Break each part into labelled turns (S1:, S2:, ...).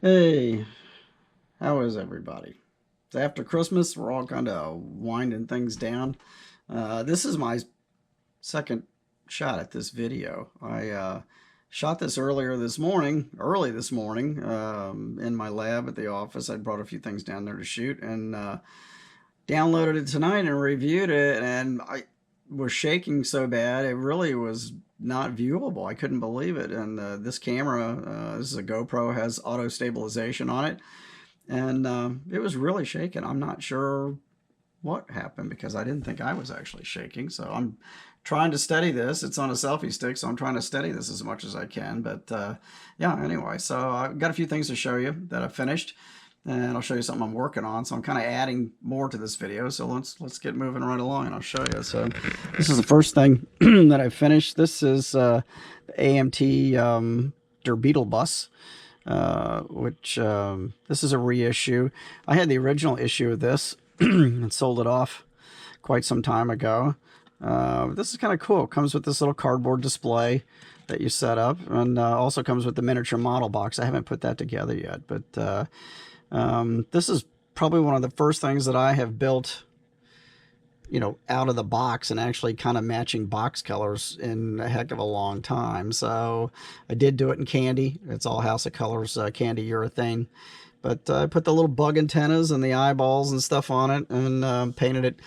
S1: Hey, how is everybody? It's after Christmas. We're all kind of winding things down. This is my second shot at this video. I shot this early this morning, in my lab at the office. I brought a few things down there to shoot and downloaded it tonight and reviewed it. And I was shaking so bad, it really was not viewable. I couldn't believe it. And this camera, this is a GoPro, has auto stabilization on it, and it was really shaking. I'm not sure what happened because I didn't think I was actually shaking. So I'm trying to steady this. It's on a selfie stick, so I'm trying to steady this as much as I can. But yeah, anyway, so I've got a few things to show you that I've finished, and I'll show you something I'm working on. So I'm kind of adding more to this video. So let's get moving right along, and I'll show you. So this is the first thing that I finished. This is the AMT Beetle Bus, which this is a reissue. I had the original issue of this and sold it off quite some time ago. This is kind of cool. It comes with this little cardboard display that you set up, and also comes with the miniature model box. I haven't put that together yet, but this is probably one of the first things that I have built, out of the box and actually kind of matching box colors in a heck of a long time. So I did do it in candy. It's all House of Colors candy urethane. But I put the little bug antennas and the eyeballs and stuff on it, and painted it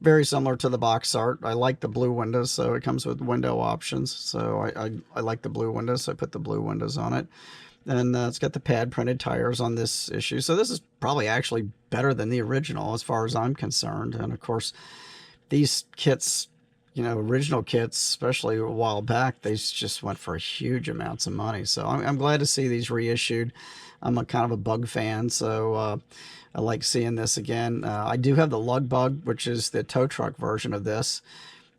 S1: very similar to the box art. I like the blue windows, so it comes with window options. So I like the blue windows, so I put the blue windows on it. And it's got the pad printed tires on this issue. So this is probably actually better than the original as far as I'm concerned. And of course, these kits, original kits, especially a while back, they just went for huge amounts of money. So I'm glad to see these reissued. I'm a kind of a bug fan, so I like seeing this again. I do have the Lug Bug, which is the tow truck version of this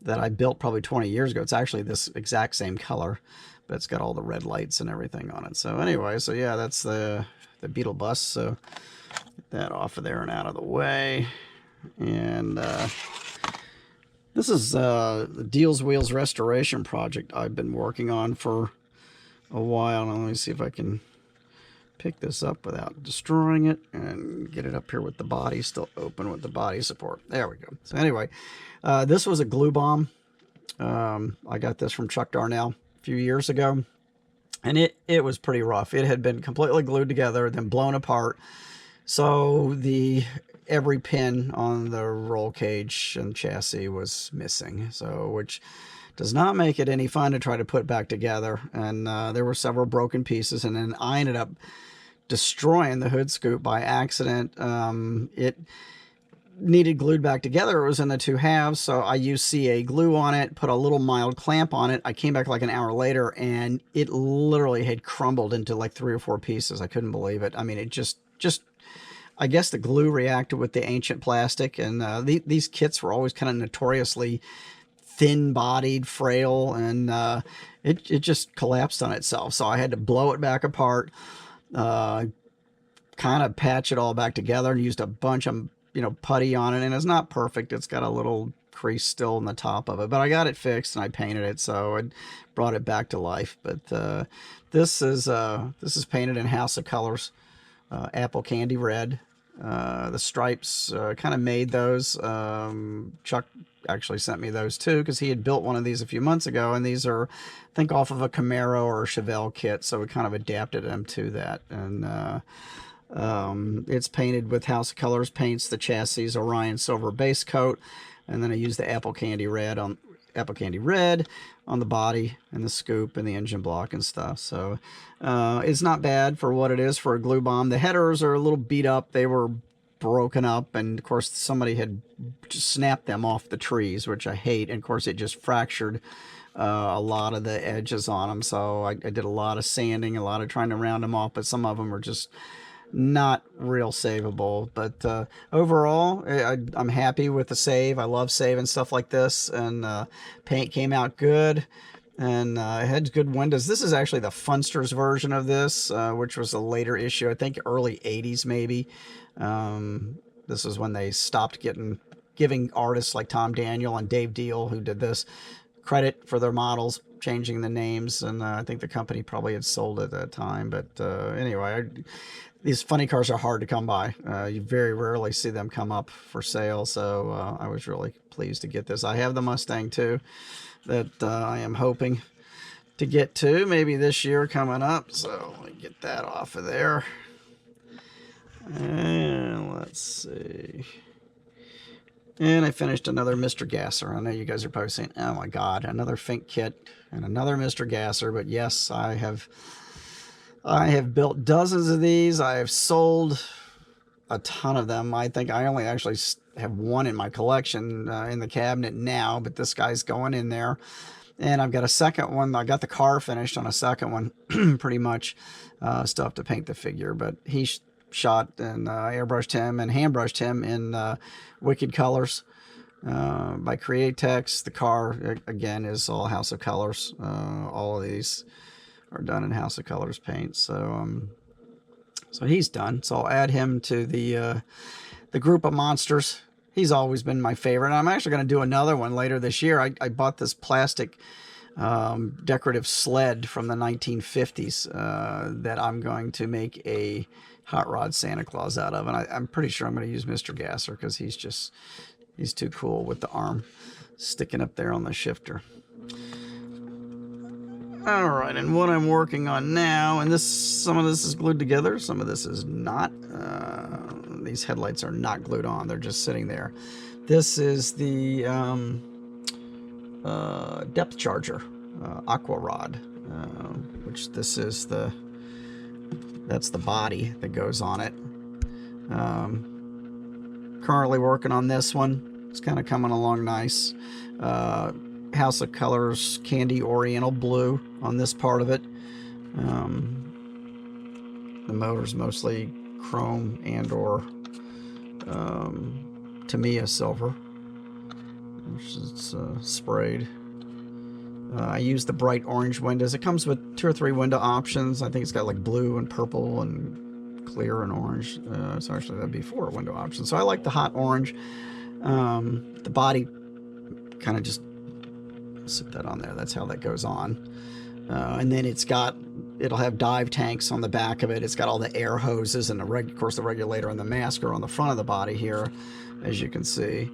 S1: that I built probably 20 years ago. It's actually this exact same color, but it's got all the red lights and everything on it. So anyway, so yeah, that's the Beetle Bus. So get that off of there and out of the way. And this is the Deals Wheels restoration project I've been working on for a while. Now, let me see if I can pick this up without destroying it and get it up here with the body still open with the body support. There we go. So anyway, this was a glue bomb. I got this from Chuck Darnell a few years ago, and it was pretty rough. It had been completely glued together, then blown apart. So every pin on the roll cage and chassis was missing. So which does not make it any fun to try to put back together. And there were several broken pieces, and then I ended up destroying the hood scoop by accident. It needed glued back together. It was in the two halves, so I used CA glue on it, put a little mild clamp on it. I came back like an hour later, and it literally had crumbled into like 3 or 4 pieces. I couldn't believe it. I mean, it just I guess the glue reacted with the ancient plastic, and these kits were always kind of notoriously thin-bodied, frail, and it just collapsed on itself. So I had to blow it back apart, kind of patch it all back together, and used a bunch of putty on it. And it's not perfect. It's got a little crease still in the top of it, but I got it fixed and I painted it, so I brought it back to life. But this is painted in House of Colors, apple candy red. The stripes, kind of made those. Chuck actually sent me those too, because he had built one of these a few months ago, and these are, I think, off of a Camaro or a Chevelle kit, so we kind of adapted them to that. And it's painted with House of Colors paints, the chassis Orion silver base coat, and then I used the apple candy red on the body and the scoop and the engine block and stuff. So it's not bad for what it is for a glue bomb. The headers are a little beat up. They were broken up, and of course somebody had just snapped them off the trees, which I hate. And of course it just fractured a lot of the edges on them. So I did a lot of sanding, a lot of trying to round them off, but some of them were just not real savable. But overall, I'm happy with the save. I love saving stuff like this, and paint came out good, and it had good windows. This is actually the Funsters version of this, which was a later issue, I think early 80s maybe. This is when they stopped giving artists like Tom Daniel and Dave Deal, who did this, credit for their models. changing the names, and I think the company probably had sold at that time. But anyway, these funny cars are hard to come by. You very rarely see them come up for sale, so I was really pleased to get this. I have the Mustang too that I am hoping to get to maybe this year coming up. So let me get that off of there. And let's see. And I finished another Mr. Gasser. I know you guys are probably saying, oh my God, another Fink kit and another Mr. Gasser. But yes, I have built dozens of these. I have sold a ton of them. I think I only actually have one in my collection in the cabinet now, but this guy's going in there. And I've got a second one. I got the car finished on a second one, pretty much. Still have to paint the figure, but he shot and airbrushed him and hand brushed him in wicked colors by Createx. The car again is all House of Colors. All of these are done in House of Colors paint. So so he's done. So I'll add him to the group of monsters. He's always been my favorite. And I'm actually going to do another one later this year. I bought this plastic decorative sled from the 1950s that I'm going to make a hot rod Santa Claus out of. And I'm pretty sure I'm going to use Mr. Gasser because he's too cool with the arm sticking up there on the shifter. All right, and what I'm working on now, and some of this is glued together, some of this is not. These headlights are not glued on; they're just sitting there. This is the depth charger, Aqua Rod, which that's the body that goes on it. Currently working on this one. It's kind of coming along nice. House of Colors Candy Oriental Blue on this part of it. The motor's mostly chrome and or Tamiya silver, which is sprayed. I use the bright orange windows. It comes with 2 or 3 window options. I think it's got like blue and purple and clear and orange. So actually that'd be 4 window options. So I like the hot orange. The body kind of just sit that on there. That's how that goes on. And then it'll have dive tanks on the back of it. It's got all the air hoses and of course the regulator and the mask are on the front of the body here, as you can see.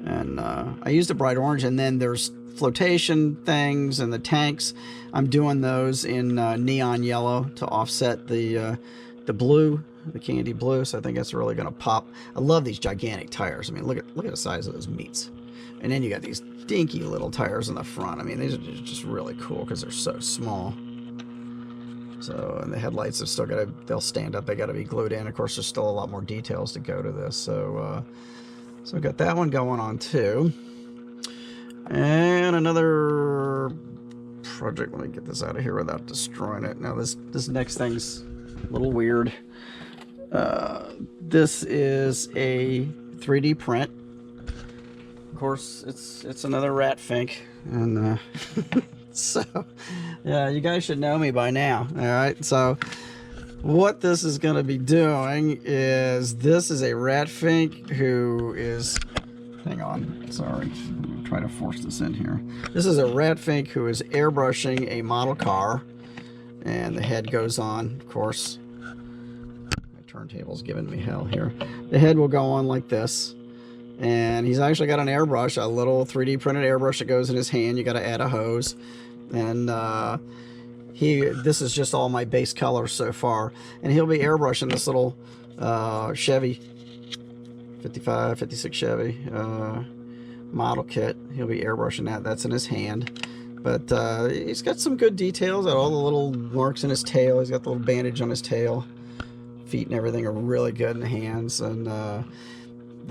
S1: And I used a bright orange, and then there's flotation things and the tanks. I'm doing those in neon yellow to offset the blue, the candy blue. So I think that's really going to pop. I love these gigantic tires. I mean, look at the size of those meats. And then you got these dinky little tires in the front. I mean, these are just really cool because they're so small. So, and the headlights have still they'll stand up. They got to be glued in. Of course, there's still a lot more details to go to this. So, so I got that one going on too. And another project. Let me get this out of here without destroying it. Now, this next thing's a little weird. This is a 3D print. Of course, it's another Ratfink, and so yeah, you guys should know me by now. All right, so what this is going to be doing is this is a Ratfink who is, hang on, sorry, I'm going to try to force this in here. This is a Ratfink who is airbrushing a model car, and the head goes on, of course. My turntable's giving me hell here. The head will go on like this. And he's actually got an airbrush, a little 3D printed airbrush that goes in his hand. You got to add a hose. And this is just all my base colors so far. And he'll be airbrushing this little Chevy, 55, 56 Chevy model kit. He'll be airbrushing that. That's in his hand. But he's got some good details. All the little marks in his tail. He's got the little bandage on his tail. Feet and everything are really good in the hands. And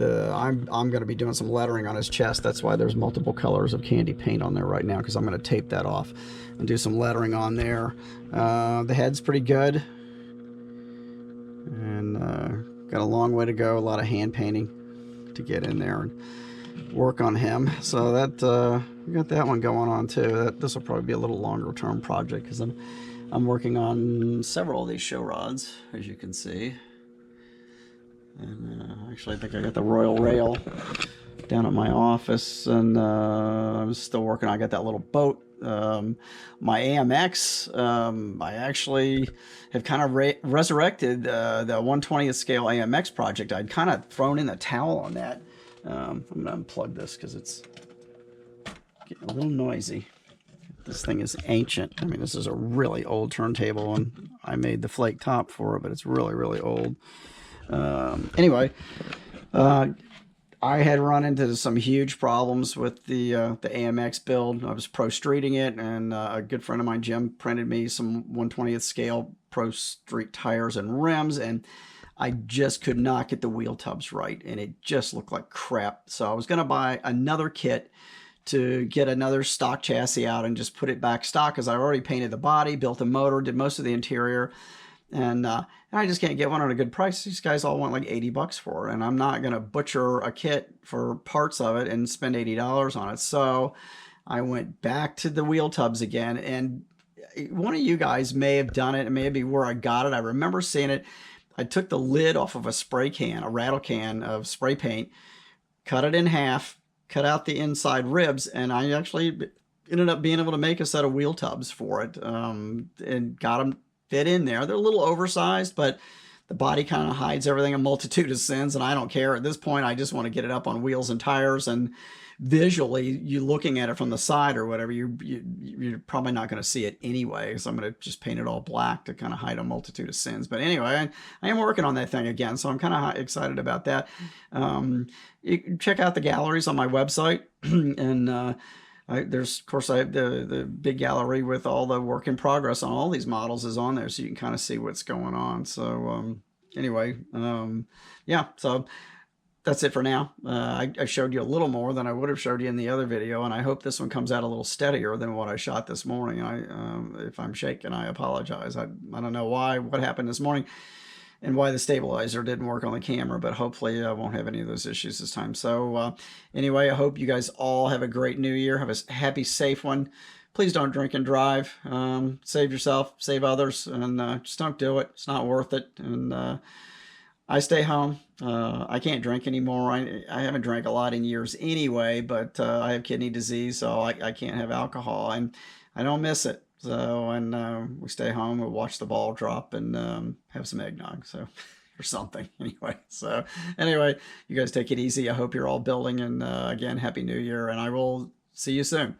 S1: I'm going to be doing some lettering on his chest. That's why there's multiple colors of candy paint on there right now, because I'm going to tape that off and do some lettering on there. The head's pretty good, and got a long way to go. A lot of hand painting to get in there and work on him. So that we got that one going on too. This will probably be a little longer term project because I'm working on several of these show rods, as you can see. And actually, I think I got the Royal Rail down at my office, and I'm still working. I got that little boat My AMX, I actually have kind of resurrected the 1/20th scale AMX project. I'd kind of thrown in the towel on that. I'm going to unplug this because it's getting a little noisy. This thing is ancient. I mean, this is a really old turntable, and I made the flake top for it, but it's really, really old. Anyway, I had run into some huge problems with the AMX build. I was pro streeting it, and a good friend of mine, Jim, printed me some 1/20th scale pro street tires and rims, and I just could not get the wheel tubs right, and it just looked like crap. So I was going to buy another kit to get another stock chassis out and just put it back stock, because I already painted the body, built a motor, did most of the interior, and I just can't get one on a good price. These guys all want like 80 bucks for it, and I'm not going to butcher a kit for parts of it and spend $80 on it. So I went back to the wheel tubs again, and one of you guys may have done it. It may be where I got it. I remember seeing it. I took the lid off of a spray can, a rattle can of spray paint, cut it in half, cut out the inside ribs, and I actually ended up being able to make a set of wheel tubs for it, and got them fit in there. They're a little oversized, but the body kind of hides everything, a multitude of sins, and I don't care. At this point, I just want to get it up on wheels and tires, and visually, you looking at it from the side or whatever, you're probably not going to see it anyway, so I'm going to just paint it all black to kind of hide a multitude of sins. But anyway, I am working on that thing again, so I'm kind of excited about that. You can check out the galleries on my website, and there's, of course, I have the big gallery with all the work in progress on all these models is on there, so you can kind of see what's going on. So anyway, yeah, so that's it for now. I showed you a little more than I would have showed you in the other video, and I hope this one comes out a little steadier than what I shot this morning. If I'm shaking, I apologize. I don't know what happened this morning and why the stabilizer didn't work on the camera, but hopefully I won't have any of those issues this time. So anyway, I hope you guys all have a great new year. Have a happy, safe one. Please don't drink and drive. Save yourself, save others, and just don't do it. It's not worth it. And I stay home. I can't drink anymore. I haven't drank a lot in years anyway, but I have kidney disease, so I can't have alcohol, and I don't miss it. So, and we stay home, we'll watch the ball drop, and have some eggnog, so, or something, anyway. So, anyway, you guys take it easy. I hope you're all building, and again, Happy New Year, and I will see you soon.